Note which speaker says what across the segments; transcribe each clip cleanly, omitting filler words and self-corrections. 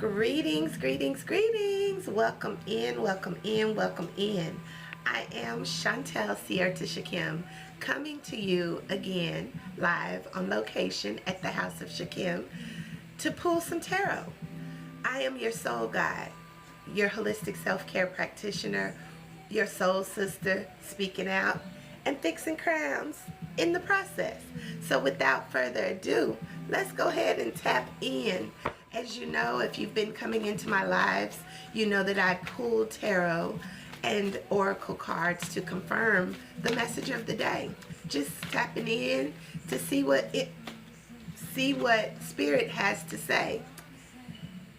Speaker 1: Greetings, greetings, greetings. Welcome in, welcome in, welcome in. I am Chantel Sierta Shakim, coming to you again live on location at the House of Shakim to pull some tarot. I am your soul guide, your holistic self-care practitioner, your soul sister speaking out and fixing crowns in the process. So without further ado, let's go ahead and tap in. As you know, if you've been coming into my lives, you know that I pull tarot and oracle cards to confirm the message of the day. Just tapping in to see what spirit has to say.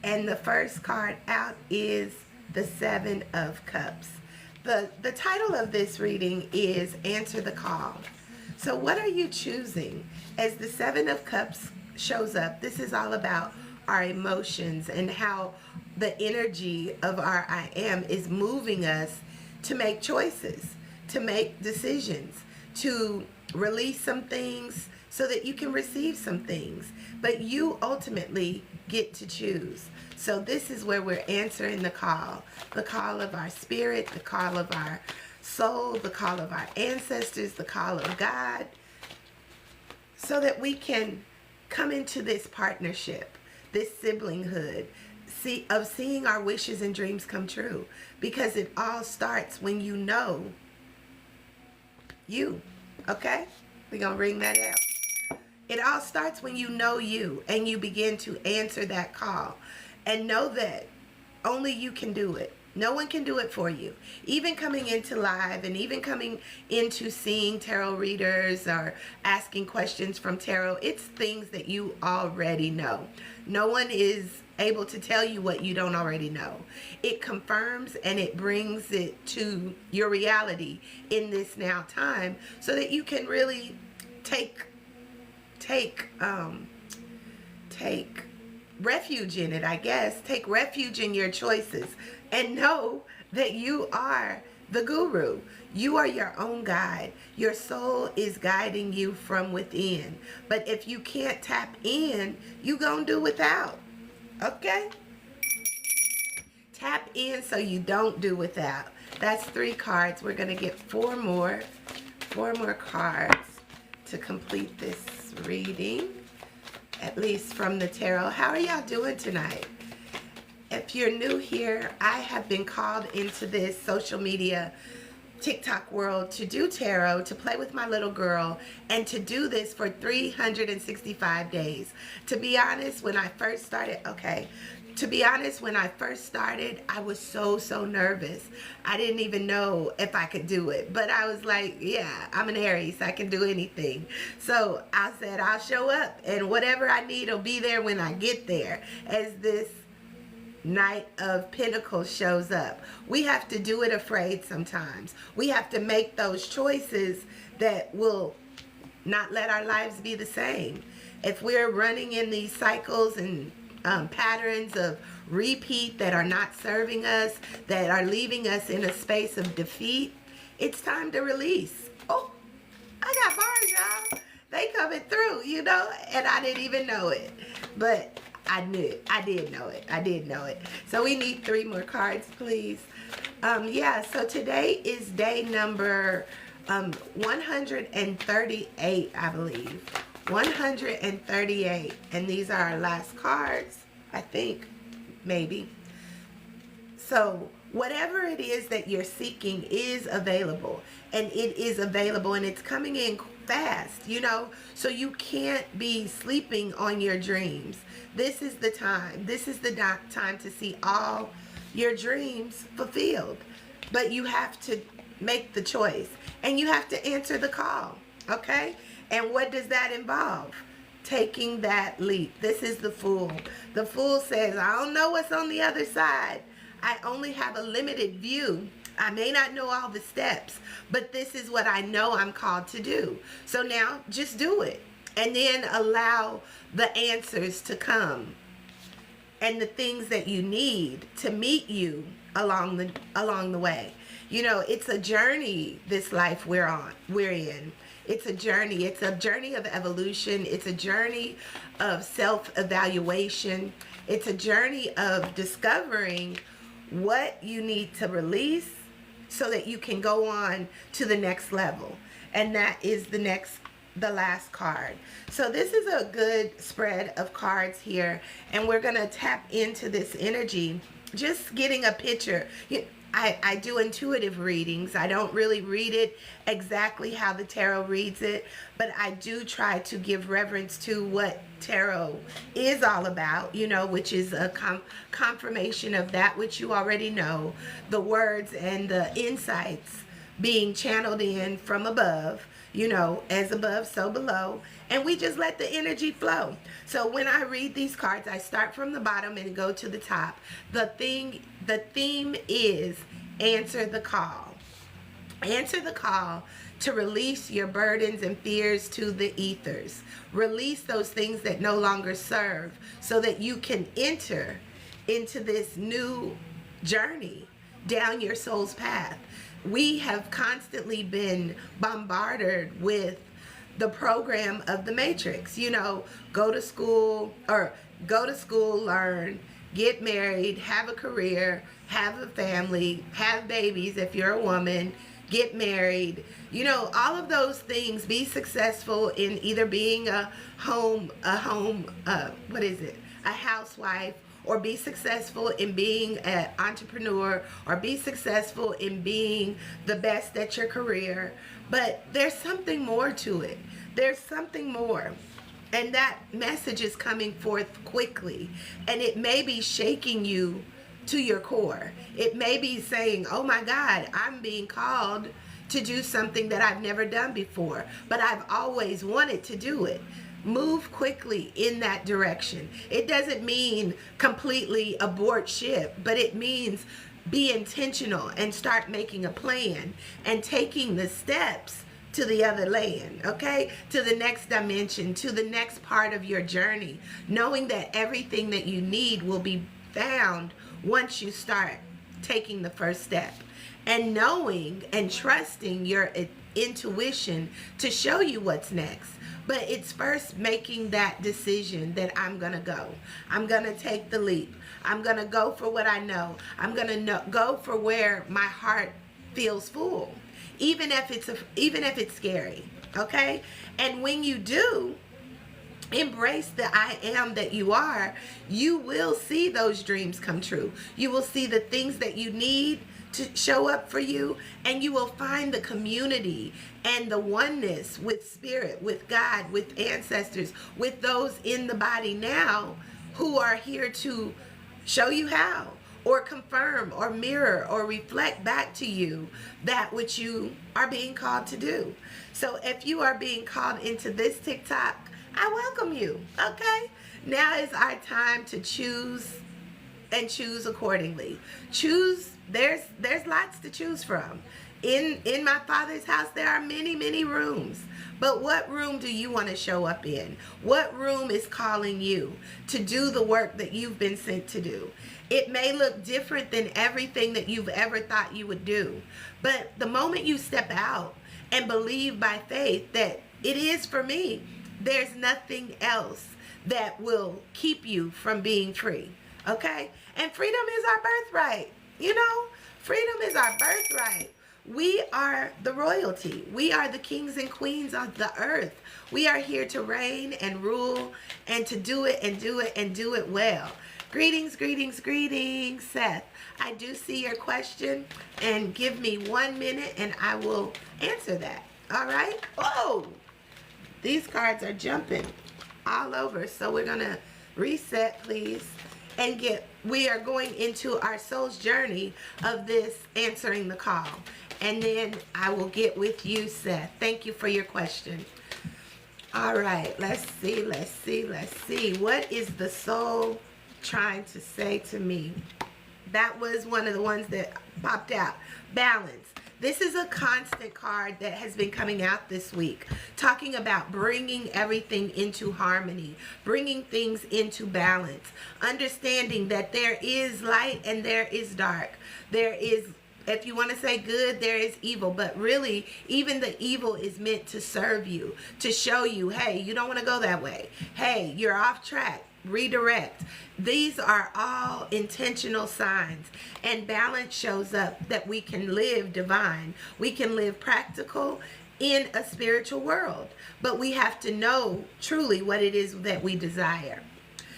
Speaker 1: And the first card out is the Seven of Cups. The title of this reading is Answer the Call. So what are you choosing? As the Seven of Cups shows up, this is all about our emotions and how the energy of our I am is moving us to make choices, to make decisions, to release some things so that you can receive some things. But you ultimately get to choose. So this is where we're answering the call of our spirit, the call of our soul, the call of our ancestors, the call of God, so that we can come into this partnership, this siblinghood, of seeing our wishes and dreams come true. Because it all starts when you know you, okay? We're going to ring that out. It all starts when you know you and you begin to answer that call. And know that only you can do it. No one can do it for you. Even coming into live and even coming into seeing tarot readers or asking questions from tarot, it's things that you already know. No one is able to tell you what you don't already know. It confirms and it brings it to your reality in this now time so that you can really take refuge in it, I guess. Take refuge in your choices and know that you are the guru. You are your own guide. Your soul is guiding you from within. But if you can't tap in, you gonna do without. Okay? Tap in so you don't do without. That's 3 cards. We're gonna get 4 more cards to complete this reading, at least from the tarot. How are y'all doing tonight? If you're new here, I have been called into this social media TikTok world to do tarot, to play with my little girl, and to do this for 365 days. To be honest, when I first started, I was so nervous. I didn't even know if I could do it. But I was like, yeah, I'm an Aries. I can do anything. So I said, I'll show up. And whatever I need will be there when I get there. As this Knight of Pentacles shows up. We have to do it afraid sometimes. We have to make those choices that will not let our lives be the same. If we're running in these cycles and patterns of repeat that are not serving us, that are leaving us in a space of defeat, it's time to release. Oh, I got bars, y'all. They coming through, you know, and I didn't even know it. But I knew it. I did know it. I did know it. So we need 3 more cards, please. Yeah, so today is day number 138, I believe. 138. And these are our last cards, I think. Maybe. So whatever it is that you're seeking is available. And it is available, and it's coming in fast, you know. So you can't be sleeping on your dreams. This is the time. This is the time to see all your dreams fulfilled. But you have to make the choice. And you have to answer the call. Okay? And what does that involve? Taking that leap. This is the Fool. The Fool says, I don't know what's on the other side. I only have a limited view. I may not know all the steps, but this is what I know I'm called to do. So now just do it. And then allow the answers to come and the things that you need to meet you along the way. You know, it's a journey, this life we're in. It's a journey. It's a journey of evolution. It's a journey of self-evaluation. It's a journey of discovering what you need to release so that you can go on to the next level. And that is the last card. So this is a good spread of cards here, and we're going to tap into this energy, just getting a picture. I do intuitive readings. I don't really read it exactly how the tarot reads it, but I do try to give reverence to what tarot is all about, which is a confirmation of that which you already know, the words and the insights being channeled in from above, as above, so below. And we just let the energy flow. So when I read these cards, I start from the bottom and go to the top. The theme is answer the call. Answer the call to release your burdens and fears to the ethers. Release those things that no longer serve so that you can enter into this new journey down your soul's path. We have constantly been bombarded with the program of the Matrix. Go to school, learn, get married, have a career, have a family, have babies if you're a woman, get married, all of those things. Be successful in either being a housewife, or be successful in being an entrepreneur, or be successful in being the best at your career. But there's something more to it. There's something more. And that message is coming forth quickly. And it may be shaking you to your core. It may be saying, oh my God, I'm being called to do something that I've never done before, but I've always wanted to do it. Move quickly in that direction. It doesn't mean completely abort ship, but it means be intentional and start making a plan and taking the steps to the other land, okay? To the next dimension, to the next part of your journey, knowing that everything that you need will be found once you start taking the first step, and knowing and trusting your intuition to show you what's next. But it's first making that decision that I'm going to go. I'm going to take the leap. I'm going to go for what I know. I'm going to go for where my heart feels full, even if it's scary, okay? And when you do embrace the I am that you are, you will see those dreams come true. You will see the things that you need to show up for you, and you will find the community and the oneness with spirit, with God, with ancestors, with those in the body now who are here to show you how, or confirm, or mirror, or reflect back to you that which you are being called to do. So if you are being called into this TikTok, I welcome you, okay? Now is our time to choose, and choose accordingly. Choose. There's lots to choose from. In my Father's house, there are many, many rooms. But what room do you want to show up in? What room is calling you to do the work that you've been sent to do? It may look different than everything that you've ever thought you would do. But the moment you step out and believe by faith that it is for me, there's nothing else that will keep you from being free. Okay? And freedom is our birthright. Freedom is our birthright. We are the royalty. We are the kings and queens of the earth. We are here to reign and rule, and to do it and do it and do it well. Greetings, greetings, greetings, Seth. I do see your question, and give me 1 minute and I will answer that. All right? Oh, these cards are jumping all over. So we're going to reset, please. And we are going into our soul's journey of this answering the call. And then I will get with you, Seth. Thank you for your question. All right, let's see. What is the soul trying to say to me? That was one of the ones that popped out. Balance. This is a constant card that has been coming out this week, talking about bringing everything into harmony, bringing things into balance, understanding that there is light and there is dark. There is, if you want to say good, there is evil, but really even the evil is meant to serve you, to show you, hey, you don't want to go that way. Hey, you're off track. redirect. These are all intentional signs. And balance shows up that we can live divine. We can live practical in a spiritual world. But we have to know truly what it is that we desire.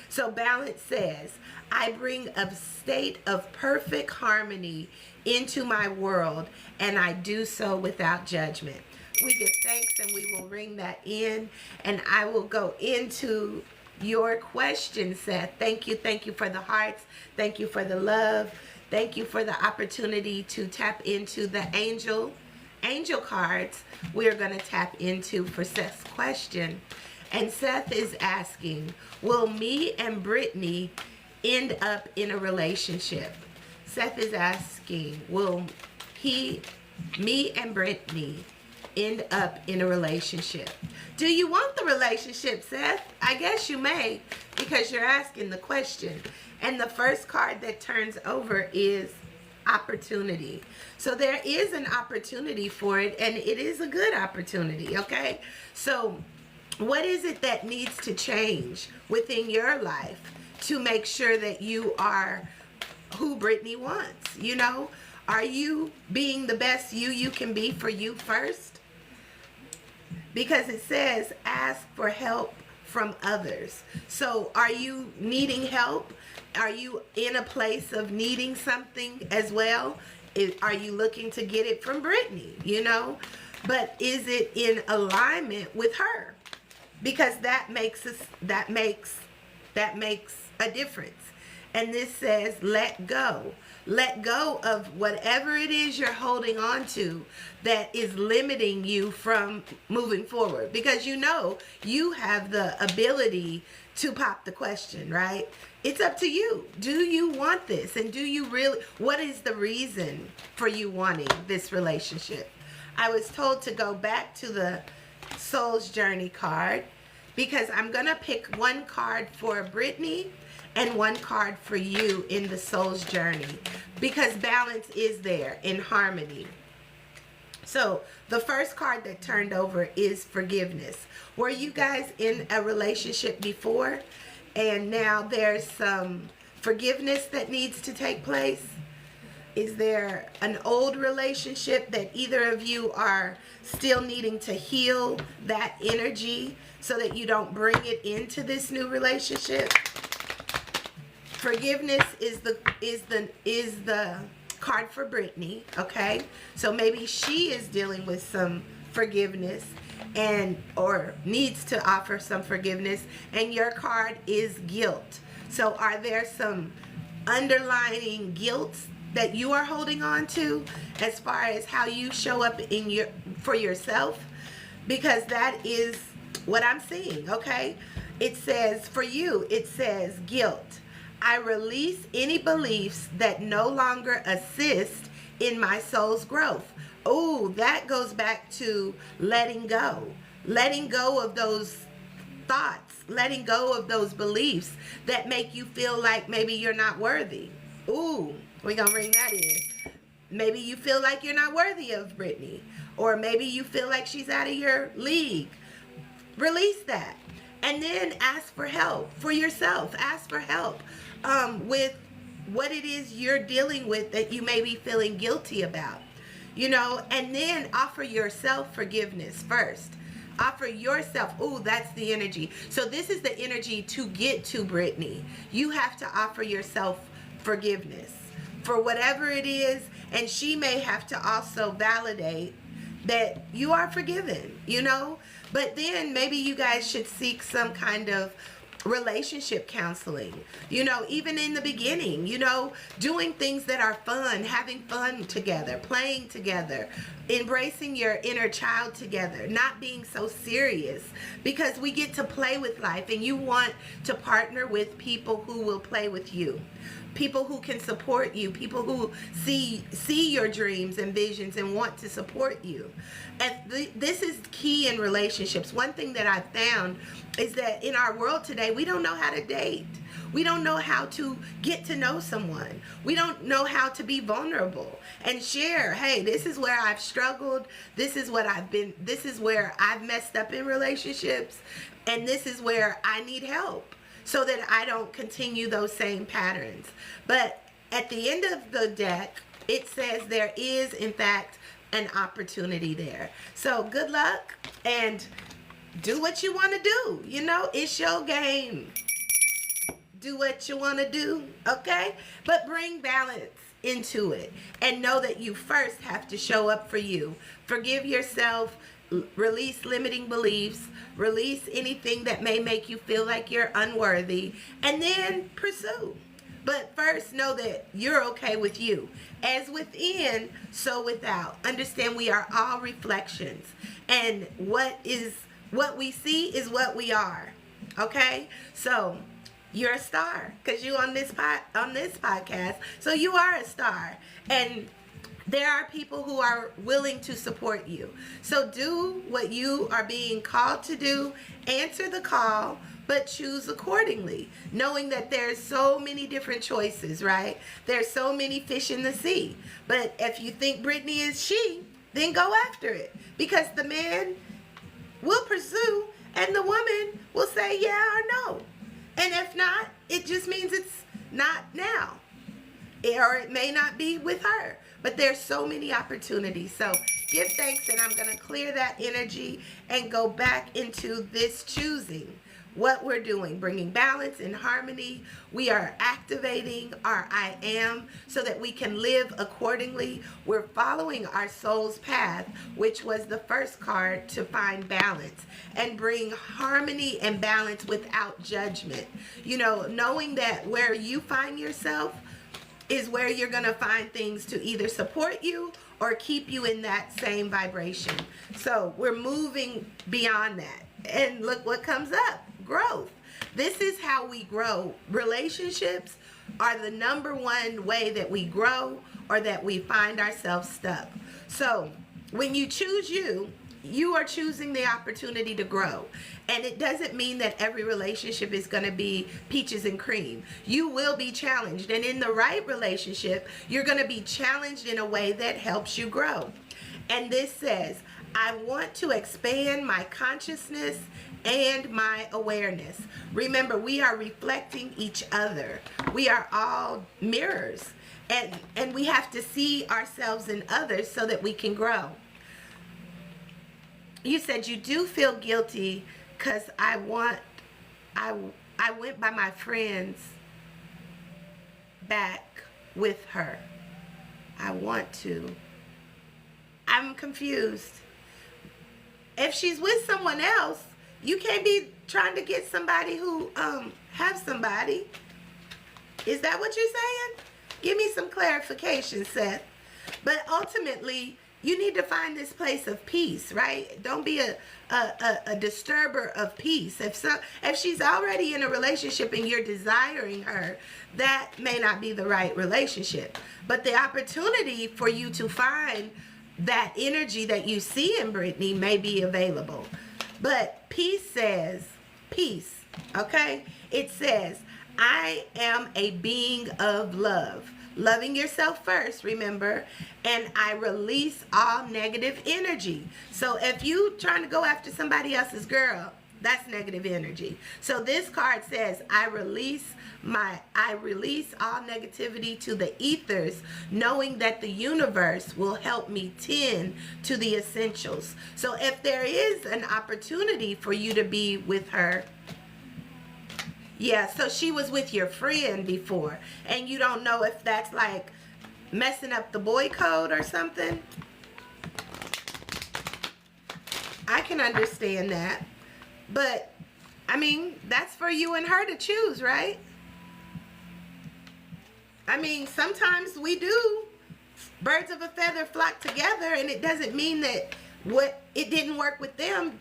Speaker 1: So balance says, I bring a state of perfect harmony into my world, and I do so without judgment. We give thanks and we will ring that in, and I will go into your question, Seth. Thank you for the hearts. Thank you for the love. Thank you for the opportunity to tap into the angel cards we're going to tap into for Seth's question. And Seth is asking, will me and Brittany end up in a relationship? Seth is asking, will me and Brittany end up in a relationship? Do you want the relationship, Seth? I guess you may, because you're asking the question. And the first card that turns over is opportunity. So there is an opportunity for it, and it is a good opportunity, okay? So what is it that needs to change within your life to make sure that you are who Brittany wants? You know, are you being the best you can be for you first? Because it says ask for help from others. So are you needing help? Are you in a place of needing something as well? Are you looking to get it from Brittany, you know? But is it in alignment with her? Because that makes a difference. And this says let go. Let go of whatever it is you're holding on to that is limiting you from moving forward. Because you know you have the ability to pop the question, right? It's up to you. Do you want this? And do you really, what is the reason for you wanting this relationship? I was told to go back to the Soul's Journey card, because I'm going to pick one card for Brittany and one card for you in the Soul's Journey, because balance is there in harmony. So the first card that turned over is forgiveness. Were you guys in a relationship before and now there's some forgiveness that needs to take place? Is there an old relationship that either of you are still needing to heal that energy so that you don't bring it into this new relationship? Forgiveness is the card for Brittany, okay? So maybe she is dealing with some forgiveness or needs to offer some forgiveness, and your card is guilt. So are there some underlying guilt that you are holding on to as far as how you show up for yourself? Because that is what I'm seeing, okay? It says for you, it says guilt. I release any beliefs that no longer assist in my soul's growth. Oh, that goes back to letting go. Letting go of those thoughts. Letting go of those beliefs that make you feel like maybe you're not worthy. Ooh, we're going to ring that in. Maybe you feel like you're not worthy of Brittany. Or maybe you feel like she's out of your league. Release that. And then ask for help for yourself. Ask for help with what it is you're dealing with that you may be feeling guilty about. You know, and then offer yourself forgiveness first. Offer yourself, ooh, that's the energy. So this is the energy to get to Brittany. You have to offer yourself forgiveness for whatever it is, and she may have to also validate that you are forgiven, you know? But then maybe you guys should seek some kind of relationship counseling, you know, even in the beginning, you know, doing things that are fun, having fun together, playing together, embracing your inner child together, not being so serious, because we get to play with life, and you want to partner with people who will play with you. People who can support you, people who see your dreams and visions and want to support you. And this is key in relationships. One thing that I've found is that in our world today, we don't know how to date. We don't know how to get to know someone. We don't know how to be vulnerable and share, hey, this is where I've struggled. This is where I've messed up in relationships. And this is where I need help. so that I don't continue those same patterns. But at the end of the deck, it says there is, in fact, an opportunity there. So good luck and do what you want to do. You know, it's your game. Do what you want to do, okay? But bring balance into it and know that you first have to show up for you. Forgive yourself, release limiting beliefs, release anything that may make you feel like you're unworthy, and then pursue. But first, know that you're okay with you. As within, so without. Understand we are all reflections. And what we see is what we are. Okay? So, you're a star because you on this podcast. So you are a star. And there are people who are willing to support you. So do what you are being called to do. Answer the call, but choose accordingly, knowing that there's so many different choices, right? There's so many fish in the sea. But if you think Brittany is she, then go after it, because the man will pursue and the woman will say yeah or no. And if not, it just means it's not now. Or it may not be with her. But there's so many opportunities. So give thanks, and I'm going to clear that energy and go back into this choosing what we're doing, bringing balance and harmony. We are activating our I am so that we can live accordingly. We're following our soul's path, which was the first card, to find balance and bring harmony and balance without judgment. You know, knowing that where you find yourself is where you're going to find things to either support you or keep you in that same vibration. So we're moving beyond that. And look what comes up. Growth. This is how we grow. Relationships are the number one way that we grow or that we find ourselves stuck. So when you choose you are choosing the opportunity to grow. And it doesn't mean that every relationship is going to be peaches and cream. You will be challenged. And in the right relationship, you're going to be challenged in a way that helps you grow. And this says, I want to expand my consciousness and my awareness. Remember, we are reflecting each other. We are all mirrors. And we have to see ourselves in others so that we can grow. You said you do feel guilty because I went by my friends back with her. I want to. I'm confused. If she's with someone else, you can't be trying to get somebody who have somebody. Is that what you're saying? Give me some clarification, Seth. But ultimately, you need to find this place of peace, right? Don't be a disturber of peace. If she's already in a relationship and you're desiring her, that may not be the right relationship. But the opportunity for you to find that energy that you see in Brittany may be available. But peace says, peace, okay? It says, I am a being of love. Loving yourself first, remember, and I release all negative energy. So if you trying to go after somebody else's girl, that's negative energy. So this card says, I release all negativity to the ethers, knowing that the universe will help me tend to the essentials. So if there is an opportunity for you to be with her, yeah, so she was with your friend before, and you don't know if that's like messing up the boy code or something. I can understand that. But, I mean, that's for you and her to choose, right? I mean, sometimes we do. Birds of a feather flock together, and it doesn't mean that what it didn't work with them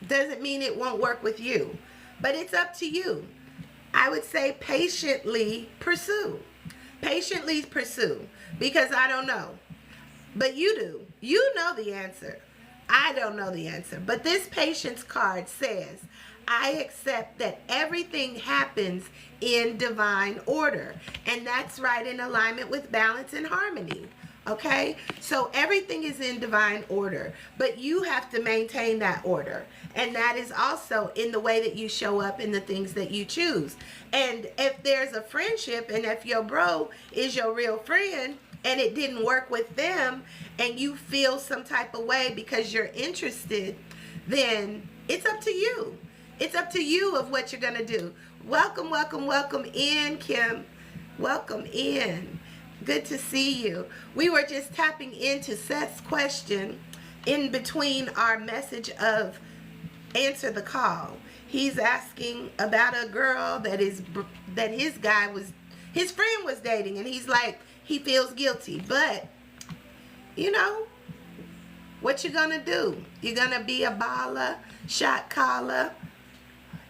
Speaker 1: doesn't mean it won't work with you. But it's up to you. I would say patiently pursue. Patiently pursue. Because I don't know. But you do. You know the answer. I don't know the answer. But this patience card says, I accept that everything happens in divine order. And that's right in alignment with balance and harmony. Okay, so everything is in divine order, but you have to maintain that order. And that is also in the way that you show up in the things that you choose. And if there's a friendship, and if your bro is your real friend and it didn't work with them, and you feel some type of way because you're interested, then it's up to you. It's up to you of what you're going to do. Welcome, welcome, welcome in, Kim. Welcome in. Good to see you. We were just tapping into Seth's question in between our message of answer the call. He's asking about a girl that his friend was dating, and he's like, he feels guilty. But, you know, what you gonna do? You're gonna be a baller, shot caller?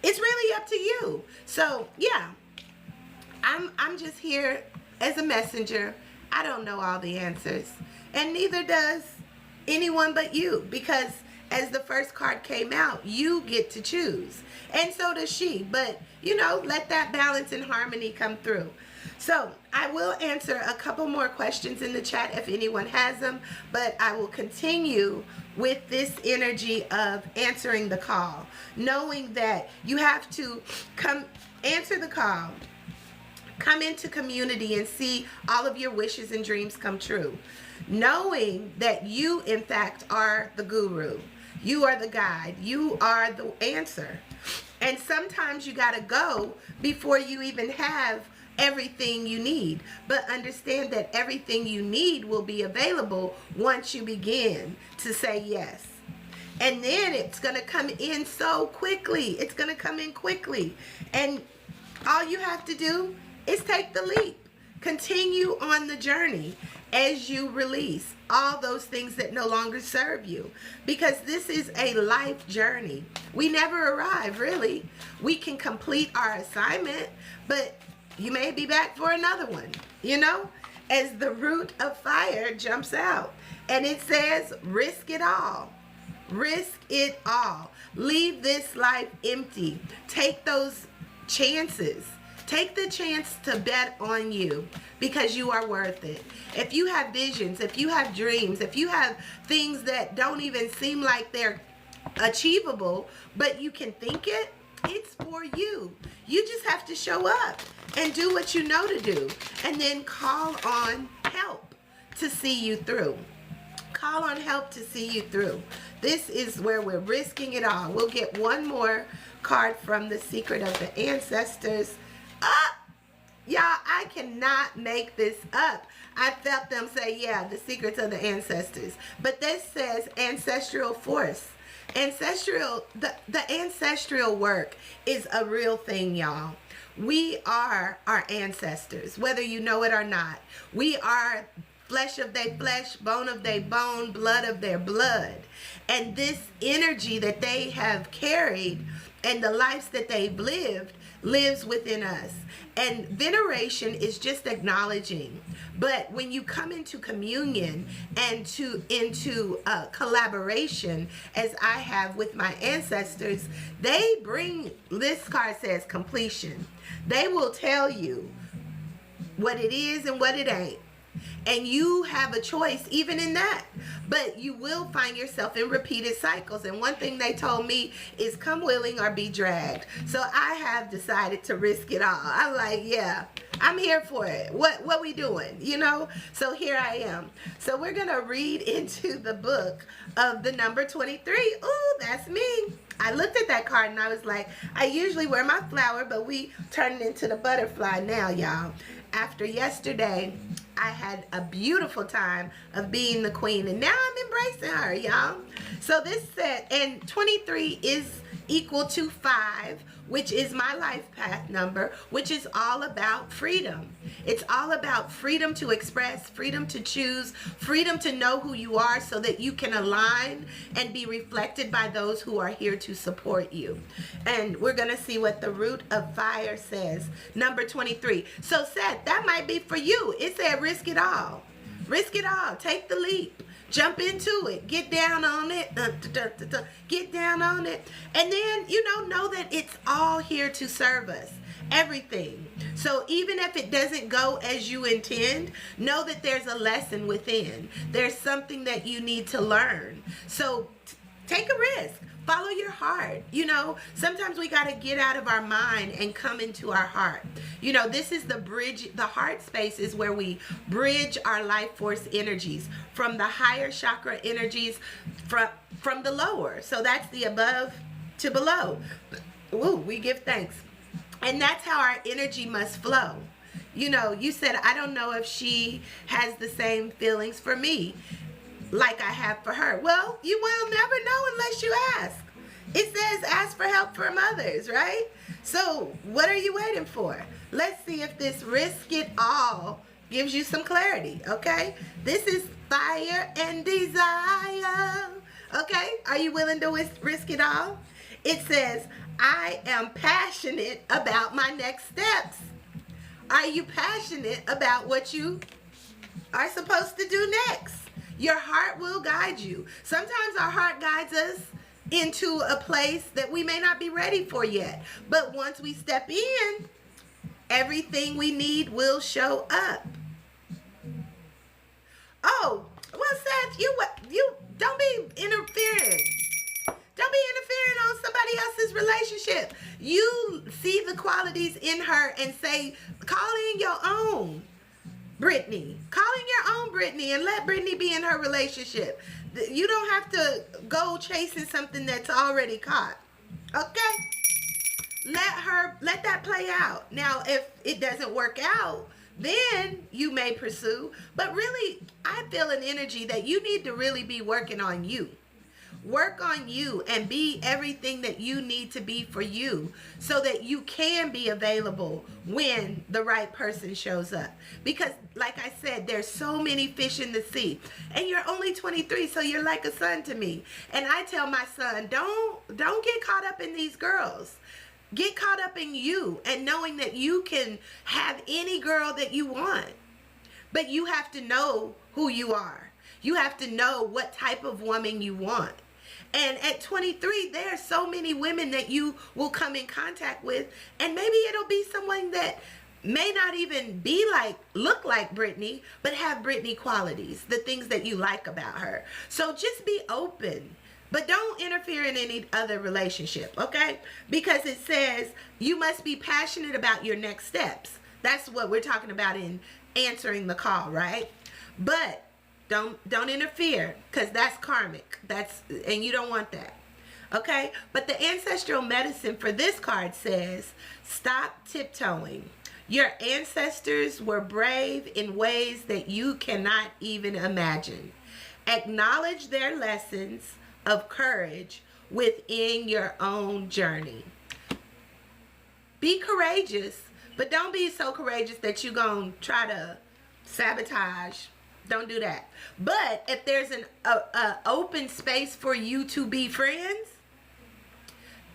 Speaker 1: It's really up to you. So, yeah, I'm just here as a messenger. I don't know all the answers, and neither does anyone but you, because as the first card came out, you get to choose, and so does she. But, you know, let that balance and harmony come through. So I will answer a couple more questions in the chat if anyone has them, but I will continue with this energy of answering the call, knowing that you have to come answer the call, come into community and see all of your wishes and dreams come true, knowing that you in fact are the guru, you are the guide, you are the answer. And sometimes you got to go before you even have everything you need, but understand that everything you need will be available once you begin to say yes. And then it's going to come in so quickly. It's going to come in quickly. And all you have to do is take the leap. Continue on the journey as you release all those things that no longer serve you, because this is a life journey. We never arrive, really. We can complete our assignment, but you may be back for another one, you know, as the root of fire jumps out and it says, risk it all. Risk it all. Leave this life empty. Take those chances. Take the chance to bet on you, because you are worth it. If you have visions, if you have dreams, if you have things that don't even seem like they're achievable, but you can think it, it's for you. You just have to show up and do what you know to do, and then call on help to see you through. Call on help to see you through. This is where we're risking it all. We'll get one more card from the Secret of the Ancestors. Y'all, I cannot make this up. I felt them say, yeah, the secrets of the ancestors. But this says ancestral force. Ancestral, the ancestral work is a real thing, y'all. We are our ancestors, whether you know it or not. We are flesh of their flesh, bone of their bone, blood of their blood. And this energy that they have carried and the lives that they've lived lives within us. And veneration is just acknowledging. But when you come into communion and into collaboration, as I have with my ancestors, they bring, this card says completion. They will tell you what it is and what it ain't. And you have a choice even in that. But you will find yourself in repeated cycles. And one thing they told me is come willing or be dragged. So I have decided to risk it all. I'm like, yeah, I'm here for it. What we doing? You know? So here I am. So we're going to read into the book of the number 23. Ooh, that's me. I looked at that card and I was like, I usually wear my flower, but we turned it into the butterfly now, y'all. After yesterday, I had a beautiful time of being the queen, and now I'm embracing her, y'all. So this said, and 23 is equal to 5, which is my life path number, which is all about freedom. It's all about freedom to express, freedom to choose, freedom to know who you are so that you can align and be reflected by those who are here to support you. And we're going to see what the root of fire says. Number 23. So Seth, that might be for you. It said risk it all. Risk it all. Take the leap. Jump into it. Get down on it. Get down on it. And then, you know that it's all here to serve us. everything. So even if it doesn't go as you intend, know that there's a lesson within. There's something that you need to learn. So take a risk. Follow your heart. You know, sometimes we got to get out of our mind and come into our heart. You know, this is the bridge. The heart space is where we bridge our life force energies from the higher chakra energies from the lower. So that's the above to below. Ooh, we give thanks. And that's how our energy must flow. You know, you said, I don't know if she has the same feelings for me like I have for her. Well, you will never know unless you ask. It says ask for help from others, right? So what are you waiting for? Let's see if this risk it all gives you some clarity, okay? This is fire and desire. Okay, are you willing to risk it all? It says, I am passionate about my next steps. Are you passionate about what you are supposed to do next? Your heart will guide you. Sometimes our heart guides us into a place that we may not be ready for yet. But once we step in, everything we need will show up. Oh, well, Seth, you don't be interfering. Don't be interfering on somebody else's relationship. You see the qualities in her and say, call in your own Brittany. Call in your own Brittany and let Brittany be in her relationship. You don't have to go chasing something that's already caught. Okay? Let that play out. Now, if it doesn't work out, then you may pursue. But really, I feel an energy that you need to really be working on you. Work on you and be everything that you need to be for you so that you can be available when the right person shows up. Because like I said, there's so many fish in the sea and you're only 23, so you're like a son to me. And I tell my son, don't get caught up in these girls. Get caught up in you and knowing that you can have any girl that you want. But you have to know who you are. You have to know what type of woman you want. And at 23, there are so many women that you will come in contact with, and maybe it'll be someone that may not even look like Brittany, but have Brittany qualities, the things that you like about her. So just be open, but don't interfere in any other relationship, okay? Because it says you must be passionate about your next steps. That's what we're talking about in answering the call, right? But don't interfere, because that's karmic. And you don't want that. Okay? But the ancestral medicine for this card says, stop tiptoeing. Your ancestors were brave in ways that you cannot even imagine. Acknowledge their lessons of courage within your own journey. Be courageous, but don't be so courageous that you're going to try to sabotage. Don't do that. But if there's an open space for you to be friends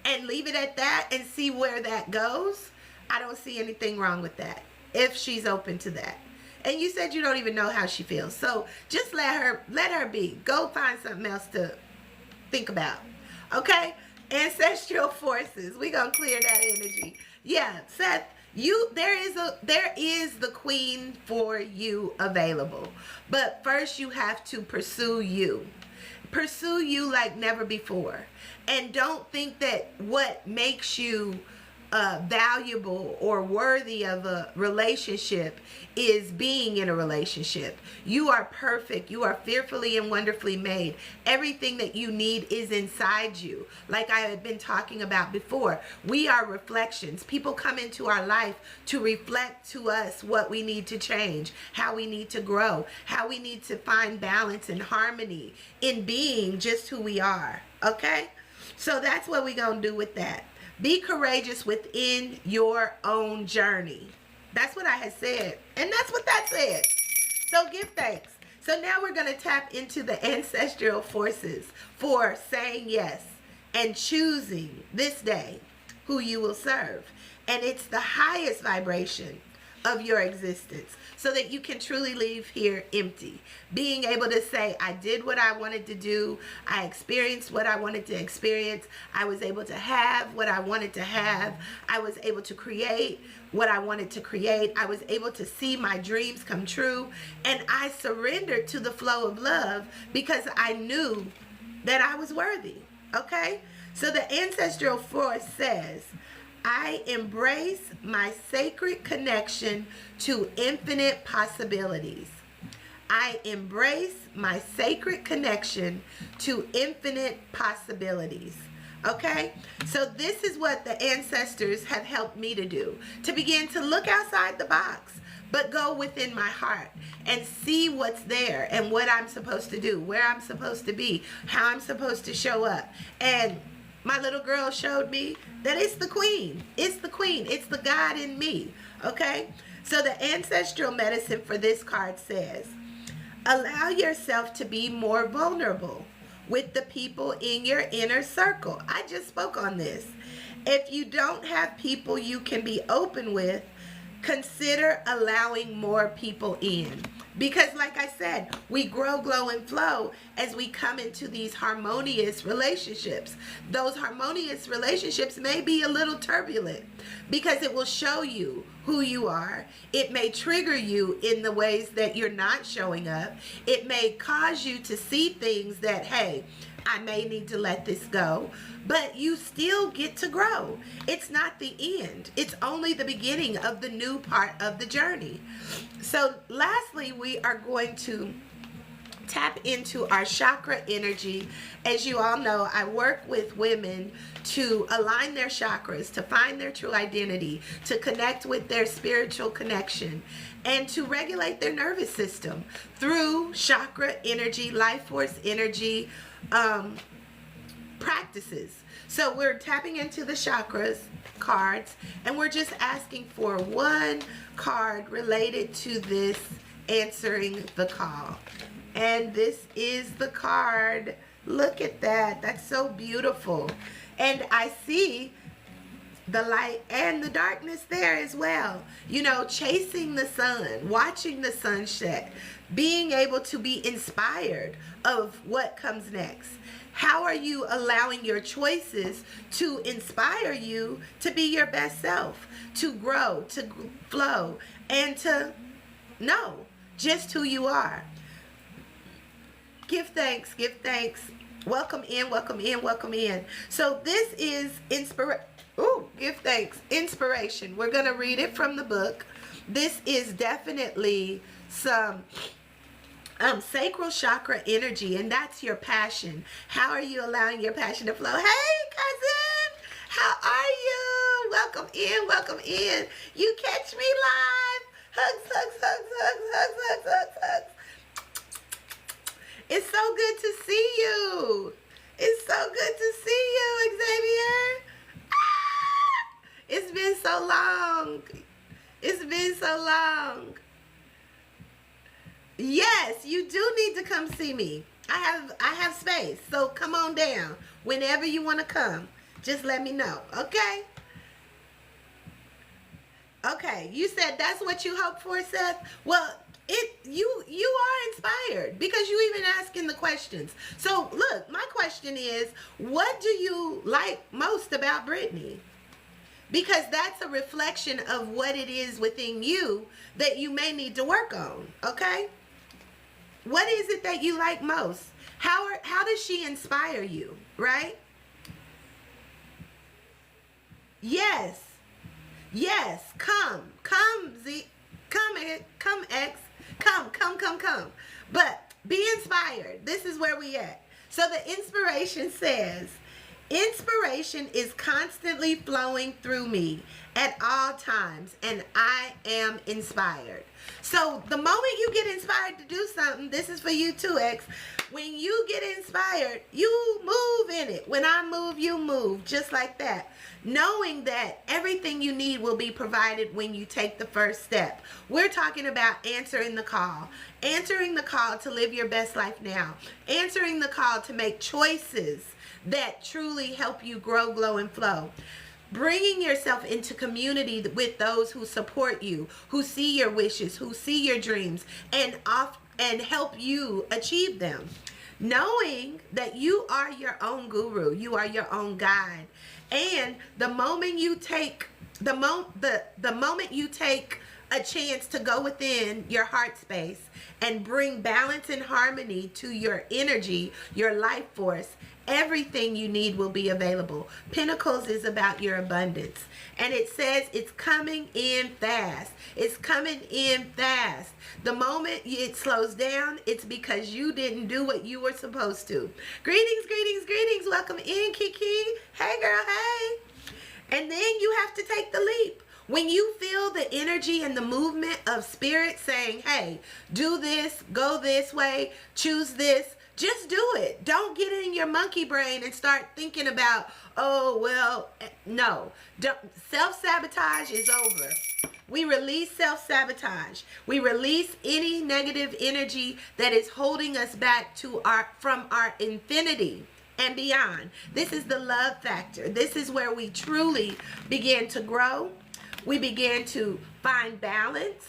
Speaker 1: and leave it at that and see where that goes, I don't see anything wrong with that if she's open to that. And you said you don't even know how she feels. So just let her be. Go find something else to think about. Okay? Ancestral forces. We're going to clear that energy. Yeah, Seth. There is the queen for you available. But first you have to pursue you. Pursue you like never before. And don't think that what makes you valuable or worthy of a relationship is being in a relationship. You are perfect. You are fearfully and wonderfully made. Everything that you need is inside you. Like I had been talking about before, we are reflections. People come into our life to reflect to us what we need to change, how we need to grow, how we need to find balance and harmony in being just who we are. Okay? So that's what we're going to do with that. Be courageous within your own journey. That's what I had said. And that's what that said. So give thanks. So now we're going to tap into the ancestral forces for saying yes and choosing this day who you will serve. And it's the highest vibration of your existence so that you can truly leave here empty. Being able to say, I did what I wanted to do. I experienced what I wanted to experience. I was able to have what I wanted to have. I was able to create what I wanted to create. I was able to see my dreams come true. And I surrendered to the flow of love because I knew that I was worthy. Okay? So the ancestral force says, I embrace my sacred connection to infinite possibilities. I embrace my sacred connection to infinite possibilities. Okay? So this is what the ancestors have helped me to do. To begin to look outside the box, but go within my heart and see what's there and what I'm supposed to do, where I'm supposed to be, how I'm supposed to show up. And my little girl showed me that it's the queen. It's the queen. It's the God in me. Okay? So the ancestral medicine for this card says, allow yourself to be more vulnerable with the people in your inner circle. I just spoke on this. If you don't have people you can be open with, consider allowing more people in. Because like I said, we grow, glow, and flow as we come into these harmonious relationships. Those harmonious relationships may be a little turbulent because it will show you who you are. It may trigger you in the ways that you're not showing up. It may cause you to see things that, hey, I may need to let this go, but you still get to grow. It's not the end. It's only the beginning of the new part of the journey. So lastly, we are going to tap into our chakra energy. As you all know, I work with women to align their chakras, to find their true identity, to connect with their spiritual connection, and to regulate their nervous system through chakra energy, life force energy, practices. So we're tapping into the chakras cards, and we're just asking for one card related to this answering the call. And this is the card. Look at that. That's so beautiful. And I see the light and the darkness there as well. You know, chasing the sun, watching the sunset, being able to be inspired of what comes next. How are you allowing your choices to inspire you to be your best self, to grow, to flow, and to know just who you are? Give thanks, give thanks. Welcome in, welcome in, welcome in. So this is give thanks, inspiration. We're going to read it from the book. This is definitely some sacral chakra energy, and that's your passion. How are you allowing your passion to flow? Hey, cousin, how are you? Welcome in, welcome in. You catch me live. Hugs, hugs, hugs, hugs, hugs, hugs, hugs, hugs. It's so good to see you. It's so good to see you, Xavier. Ah! It's been so long. It's been so long. Yes, you do need to come see me. I have space. So come on down. Whenever you want to come, just let me know. Okay? Okay. You said that's what you hope for, Seth? Well, you are inspired because you even asking the questions. So look, my question is, what do you like most about Brittany? Because that's a reflection of what it is within you that you may need to work on. Okay? What is it that you like most? How does she inspire you, right? Yes. Yes. Come Z. Come X. Come. But be inspired. This is where we at. So the inspiration says, inspiration is constantly flowing through me at all times, and I am inspired. So the moment you get inspired to do something, this is for you too, X. When you get inspired, you move in it. When I move, you move, just like that. Knowing that everything you need will be provided when you take the first step. We're talking about answering the call. Answering the call to live your best life now. Answering the call to make choices that truly help you grow, glow, and flow. bringing yourself into community with those who support you, who see your wishes, who see your dreams, and help you achieve them. Knowing that you are your own guru, you are your own guide. And the moment you take the moment you take a chance to go within your heart space and bring balance and harmony to your energy, your life force, everything you need will be available. Pentacles is about your abundance. And it says it's coming in fast. It's coming in fast. The moment it slows down, it's because you didn't do what you were supposed to. Greetings, greetings, greetings. Welcome in, Kiki. Hey, girl, hey. And then you have to take the leap. When you feel the energy and the movement of spirit saying, hey, do this, go this way, choose this, just do it. Don't get in your monkey brain and start thinking about, oh, well, no. Self-sabotage is over. We release self-sabotage. We release any negative energy that is holding us back from our infinity and beyond. This is the love factor. This is where we truly begin to grow. We begin to find balance.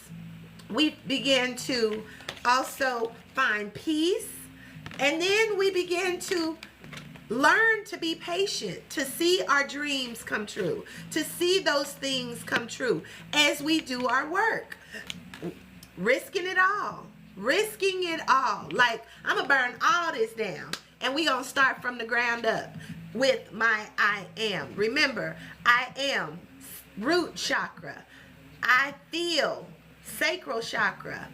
Speaker 1: We begin to also find peace. And then we begin to learn to be patient, to see our dreams come true, to see those things come true as we do our work. Risking it all. Risking it all. Like, I'm going to burn all this down. And we're going to start from the ground up with my I am. Remember, I am root chakra. I feel sacral chakra.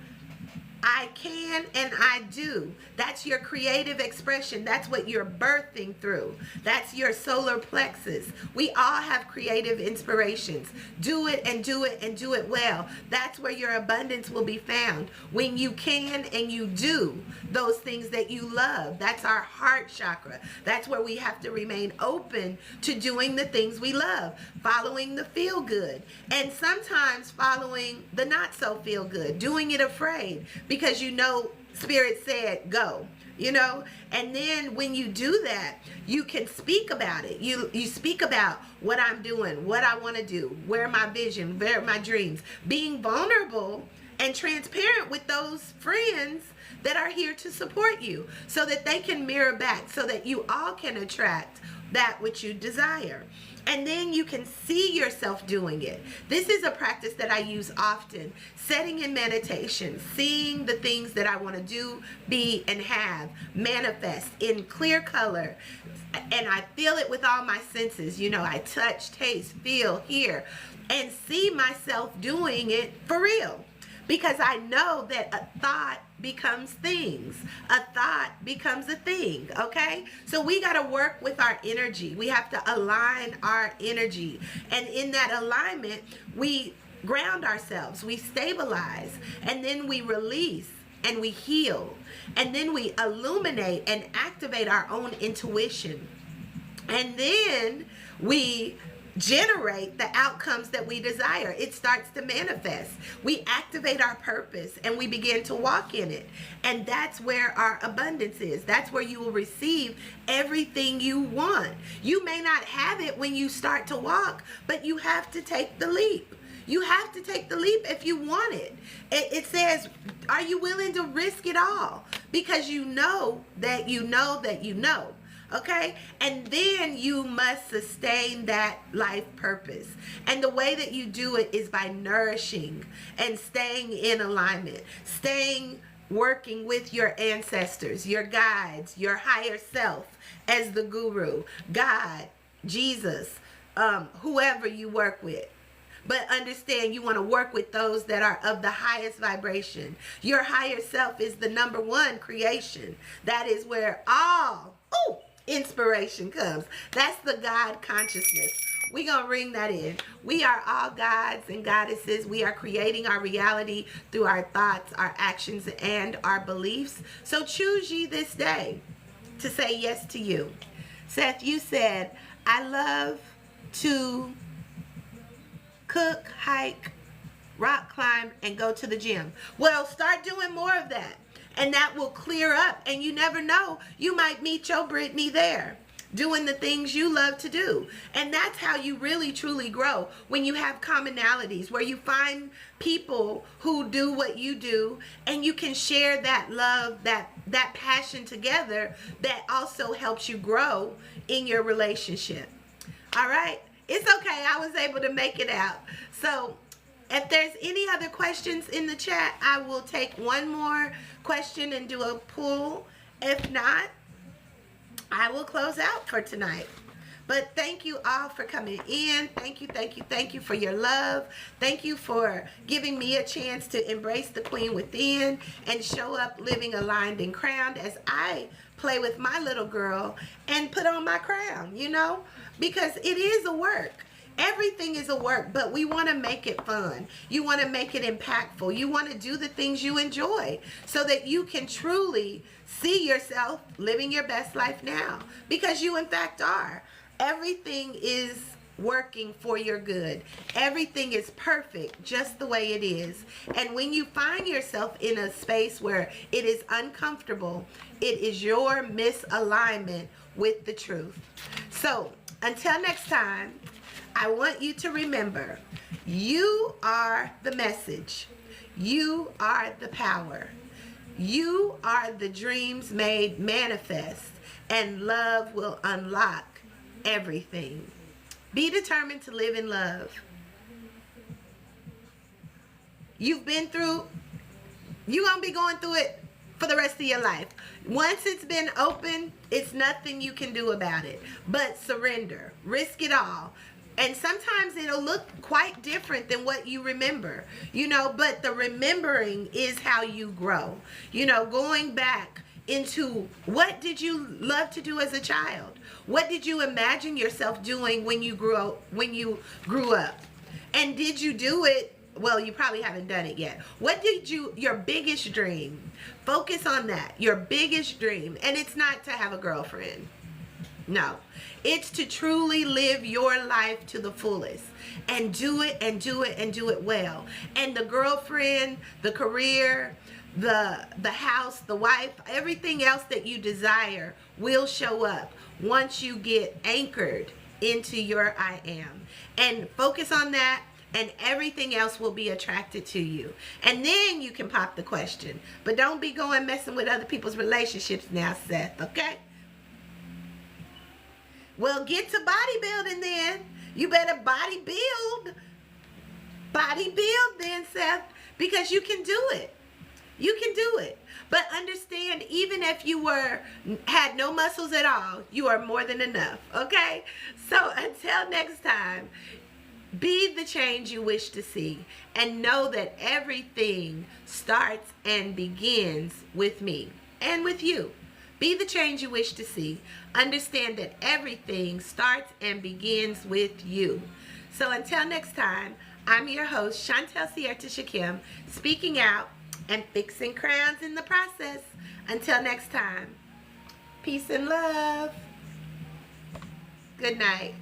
Speaker 1: I can and I do. That's your creative expression. That's what you're birthing through. That's your solar plexus. We all have creative inspirations. Do it and do it and do it well. That's where your abundance will be found. When you can and you do those things that you love. That's our heart chakra. That's where we have to remain open to doing the things we love. Following the feel good. And sometimes following the not so feel good. Doing it afraid. Because you know Spirit said go, you know. And then when you do that, you can speak about it. You speak about what I'm doing, what I want to do, where my vision, where my dreams. Being vulnerable and transparent with those friends that are here to support you so that they can mirror back, so that you all can attract that which you desire. And then you can see yourself doing it. This is a practice that I use often. Setting in meditation, seeing the things that I want to do, be, and have, manifest in clear color. And I feel it with all my senses. You know, I touch, taste, feel, hear, and see myself doing it for real. Because I know that a thought becomes things. A thought becomes a thing, okay? So we got to work with our energy. We have to align our energy. And in that alignment, we ground ourselves. We stabilize. And then we release and we heal. And then we illuminate and activate our own intuition. And then we generate the outcomes that we desire. It starts to manifest. We activate our purpose and we begin to walk in it. And that's where our abundance is. That's where you will receive everything you want. You may not have it when you start to walk, but you have to take the leap. You have to take the leap if you want it. It says, are you willing to risk it all? Because you know that you know that you know. Okay? And then you must sustain that life purpose. And the way that you do it is by nourishing and staying in alignment, working with your ancestors, your guides, your higher self as the guru, God, Jesus, whoever you work with. But understand, you want to work with those that are of the highest vibration. Your higher self is the number one creation. That is where all inspiration comes. That's the God consciousness. We're going to ring that in. We are all gods and goddesses. We are creating our reality through our thoughts, our actions, and our beliefs. So choose ye this day to say yes to you. Seth, you said, I love to cook, hike, rock climb, and go to the gym. Well, start doing more of that. And that will clear up. And you never know, you might meet your Brittany there. doing the things you love to do. And that's how you really truly grow, when you have commonalities, where you find people who do what you do, and you can share that love, that passion together, that also helps you grow in your relationship. All right, it's okay, I was able to make it out. So if there's any other questions in the chat, I will take one more question and do a poll. If not, I will close out for tonight. But thank you all for coming in. Thank you for your love. Thank you for giving me a chance to embrace the queen within and show up living aligned and crowned as I play with my little girl and put on my crown, you know, because it is a work. Everything is a work, but we want to make it fun. You want to make it impactful. You want to do the things you enjoy so that you can truly see yourself living your best life now, because you in fact are. Everything is working for your good. Everything is perfect just the way it is. And when you find yourself in a space where it is uncomfortable, it is your misalignment with the truth. So until next time, I want you to remember, you are the message. You are the power. You are the dreams made manifest, and love will unlock everything. Be determined to live in love. You've been through, you're going to be going through it for the rest of your life. Once it's been open, it's nothing you can do about it but surrender. Risk it all. And sometimes it'll look quite different than what you remember, you know, but the remembering is how you grow. You know, going back into what did you love to do as a child? What did you imagine yourself doing when you grew up? And did you do it? Well, you probably haven't done it yet. What did your biggest dream? Focus on that, your biggest dream. And it's not to have a girlfriend. No, it's to truly live your life to the fullest and do it and do it and do it well. And the girlfriend, the career, the house, the wife, everything else that you desire will show up once you get anchored into your I am. And focus on that, and everything else will be attracted to you. And then you can pop the question. But don't be going messing with other people's relationships now, Seth, okay? Well, get to bodybuilding then. You better body build. Body build then, Seth, because you can do it. You can do it. But understand, even if you had no muscles at all, you are more than enough, okay? So until next time, be the change you wish to see, and know that everything starts and begins with me and with you. Be the change you wish to see. Understand that everything starts and begins with you. So until next time, I'm your host, Chantel Sierta Shakim, speaking out and fixing crowns in the process. Until next time, peace and love. Good night.